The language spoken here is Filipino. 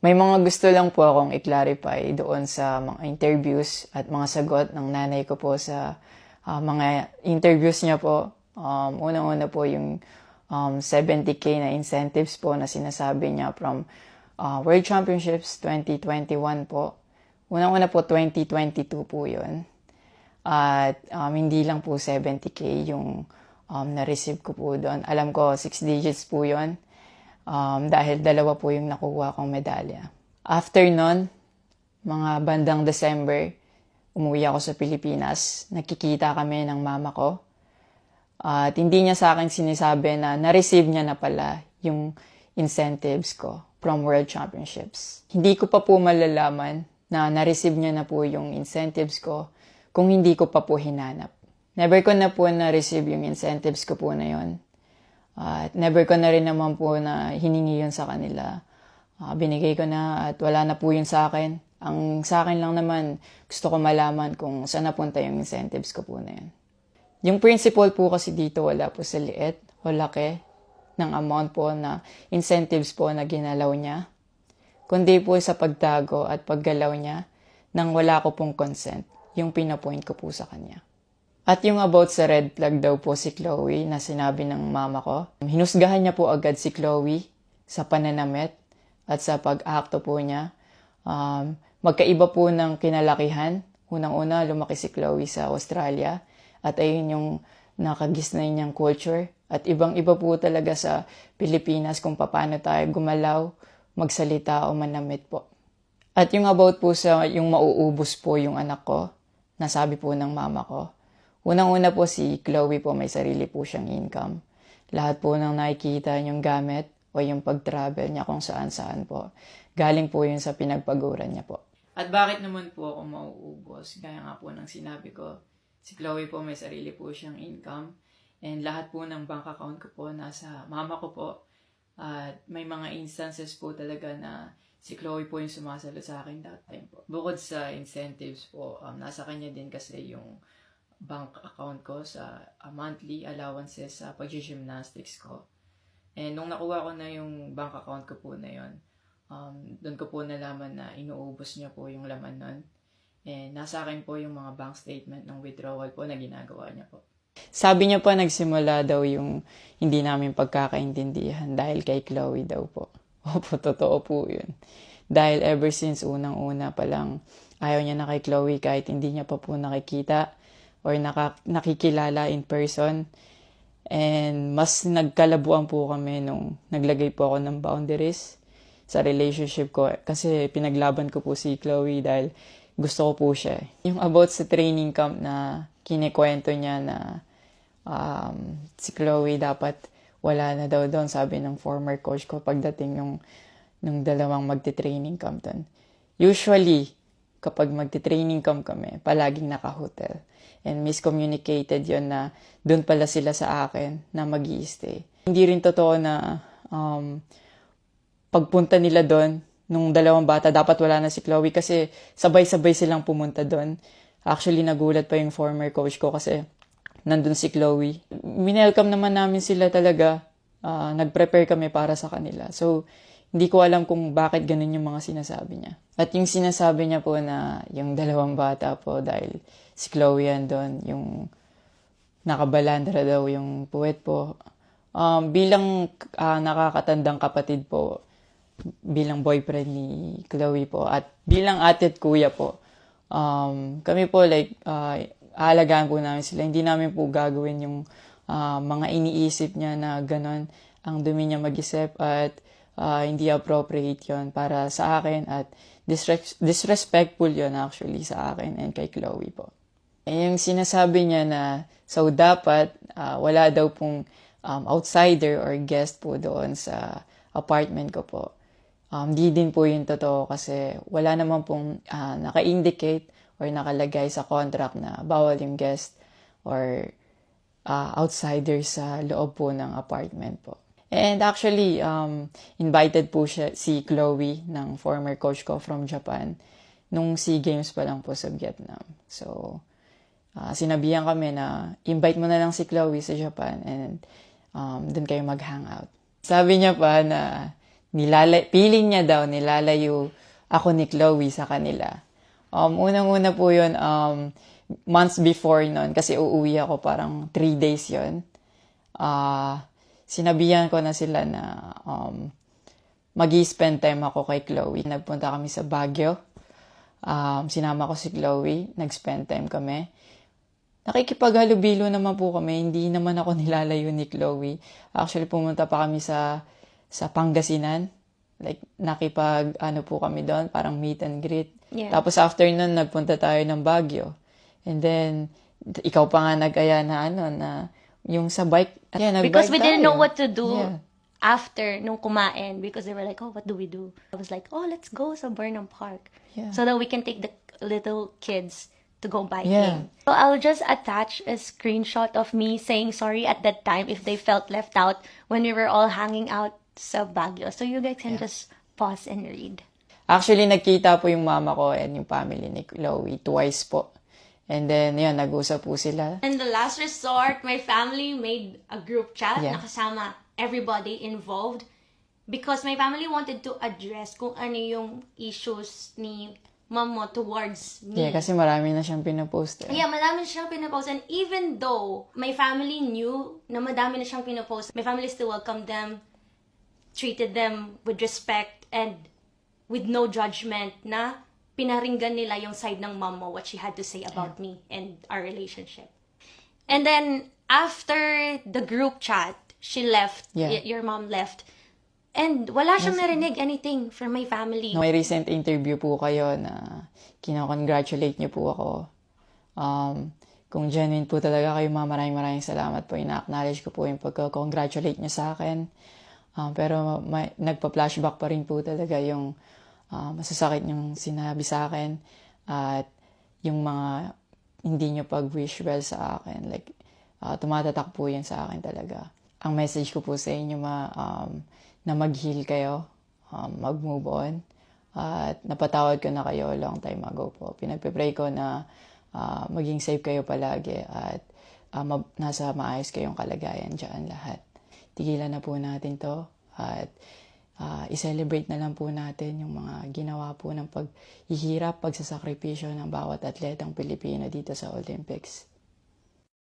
May mga gusto lang po akong i-clarify doon sa mga interviews at mga sagot ng nanay ko po sa mga interviews niya po. Unang-una po yung 70K na incentives po na sinasabi niya from World Championships 2021 po. Unang-una po 2022 po yun. At hindi lang po 70K yung na-receive ko po doon. Alam ko 6 digits po yun. Dahil dalawa po yung nakuha kong medalya. After nun, mga bandang December, umuwi ako sa Pilipinas. Nakikita kami ng mama ko. At hindi niya sa akin sinasabi na na-receive niya na pala yung incentives ko from World Championships. Hindi ko pa po malalaman na na-receive niya na po yung incentives ko kung hindi ko pa po hinanap. Never ko na po na-receive yung incentives ko po na yun. At never ko na rin naman po na hiningi yun sa kanila. Binigay ko na at wala na po yun sa akin. Ang sa akin lang naman, gusto ko malaman kung saan napunta yung incentives ko po na yun. Yung principle po kasi dito wala po sa liit o laki ng amount po na incentives po na ginalaw niya. Kundi po sa pagtago at paggalaw niya nang wala ko pong consent, yung pinapoint ko po sa kanya. At yung about sa red flag daw po si Chloe na sinabi ng mama ko, hinusgahan niya po agad si Chloe sa pananamit at sa pag-akto po niya. Magkaiba po ng kinalakihan. Unang-una, lumaki si Chloe sa Australia at ayun yung nakagisnay niyang culture. At ibang-iba po talaga sa Pilipinas kung paano tayo gumalaw, magsalita o manamit po. At yung about po sa yung mauubos po yung anak ko, nasabi po ng mama ko. Unang-una po si Chloe po may sarili po siyang income. Lahat po ng nakikita niyong gamit o yung pag-travel niya kung saan-saan po. Galing po yun sa pinagpaguran niya po. At bakit naman po ako mauubos? Gaya nga po ng sinabi ko, si Chloe po may sarili po siyang income. And lahat po ng bank account ko po nasa mama ko po. At may mga instances po talaga na si Chloe po yung sumasalo sa akin that time po. Bukod sa incentives po, nasa kanya din kasi yung bank account ko sa monthly allowances sa pag-gymnastics ko. And nung nakuha ko na yung bank account ko po na yun, doon ko po nalaman na inuubos niya po yung laman nun. And nasa akin po yung mga bank statement ng withdrawal po na ginagawa niya po. Sabi niya pa nagsimula daw yung hindi namin pagkakaintindihan dahil kay Chloe daw po. Opo, totoo po yun. Dahil ever since unang-una pa lang, ayaw niya na kay Chloe kahit hindi niya pa po nakikita or nakikilala in person. And mas nagkalabuan po kami nung naglagay po ako ng boundaries sa relationship ko. Kasi pinaglaban ko po si Chloe dahil gusto ko po siya. Yung about sa training camp na kinikwento niya na si Chloe dapat wala na daw doon, sabi ng former coach ko pagdating nung dalawang magte-training camp doon. Usually, kapag magte-training camp kami, palaging naka-hotel. And miscommunicated yon na doon pala sila sa akin na mag-i-stay. Hindi rin totoo na pagpunta nila doon, nung dalawang bata, dapat wala na si Chloe kasi sabay-sabay silang pumunta doon. Actually, nagulat pa yung former coach ko kasi nandun si Chloe. Minelcome naman namin sila talaga. Nag-prepare kami para sa kanila. So, hindi ko alam kung bakit ganun yung mga sinasabi niya. At yung sinasabi niya po na yung dalawang bata po dahil si Chloe yan doon, yung nakabalandra daw yung puwet po. Bilang nakakatandang kapatid po, bilang boyfriend ni Chloe po, at bilang ate at kuya po, kami po aalagaan po namin sila. Hindi namin po gagawin yung mga iniisip niya na ganon. Ang dumi niya mag-isip at hindi appropriate yon para sa akin at disrespectful yon actually sa akin and kay Chloe po. Yung sinasabi niya na so dapat wala daw pong outsider or guest po doon sa apartment ko po. Di din po yung totoo kasi wala naman pong naka-indicate or nakalagay sa contract na bawal yung guest or outsider sa loob po ng apartment po. And actually, invited po si Chloe ng former coach ko from Japan nung SEA Games pa lang po sa Vietnam. So, sinabihan kami na invite mo na lang si Chloe sa Japan and doon kayo mag-hangout. Sabi niya pa na feeling niya daw, nilalayo ako ni Chloe sa kanila. Unang-una po yun, months before nun, kasi uuwi ako parang 3 days yun. Sinabihan ko na sila na mag-i-spend time ako kay Chloe. Nagpunta kami sa Baguio. Sinama ko si Chloe, nag-spend time kami. Nakikipaghalubilo naman po kami, hindi naman ako nilalayo ni Chloe. Actually, pumunta pa kami sa Pangasinan. Like, po kami doon, parang meet and greet. Yeah. Tapos after nun, nagpunta tayo ng Baguio. And then, ikaw pa nga nag-aya na yung sa bike. Yeah, Because we didn't know tayo. what to do Yeah. after nung kumain, because they were like, oh, what do we do? I was like, oh, let's go sa Burnham Park. Yeah. So that we can take the little kids to go biking. Yeah. So I'll just attach a screenshot of me saying sorry at that time if they felt left out when we were all hanging out sa Baguio. So you guys can just pause and read. Actually, nagkita po yung mama ko and yung family ni Chloe twice po. And then, yun, nag-usap po sila. And the last resort, my family made a group chat Yeah. na kasama everybody involved because my family wanted to address kung ano yung issues ni mom mo towards me. Yeah, kasi marami na siyang pinapost. Yeah, madami na siyang pinapost. And even though my family knew na madami na siyang pinapost, my family still welcomed them, treated them with respect and with no judgment na pinaringgan nila yung side ng mom mo, what she had to say about me and our relationship. And then, after the group chat, she left, your mom left, and wala siyang narinig anything from my family. May recent interview po kayo na kinakongratulate niyo po ako. Kung genuine po talaga kayo, maraming salamat po. Ina-acknowledge ko po yung pagka-congratulate niyo sa akin. Pero nagpa-flashback pa rin po talaga yung masasakit yung sinabi sa akin at yung mga hindi nyo pag-wish well sa akin. Like, tumatatak po yan sa akin talaga. Ang message ko po sa inyo na mag-heal kayo, mag-move on, at napatawad ko na kayo long time ago po. Pinagpe-pray ko na maging safe kayo palagi at nasa maayos kayong kalagayan dyan lahat. Tigilan na po natin to at i-celebrate na lang po natin yung mga ginawa po ng paghihirap, pagsasakripisyo ng bawat atletang Pilipino dito sa Olympics.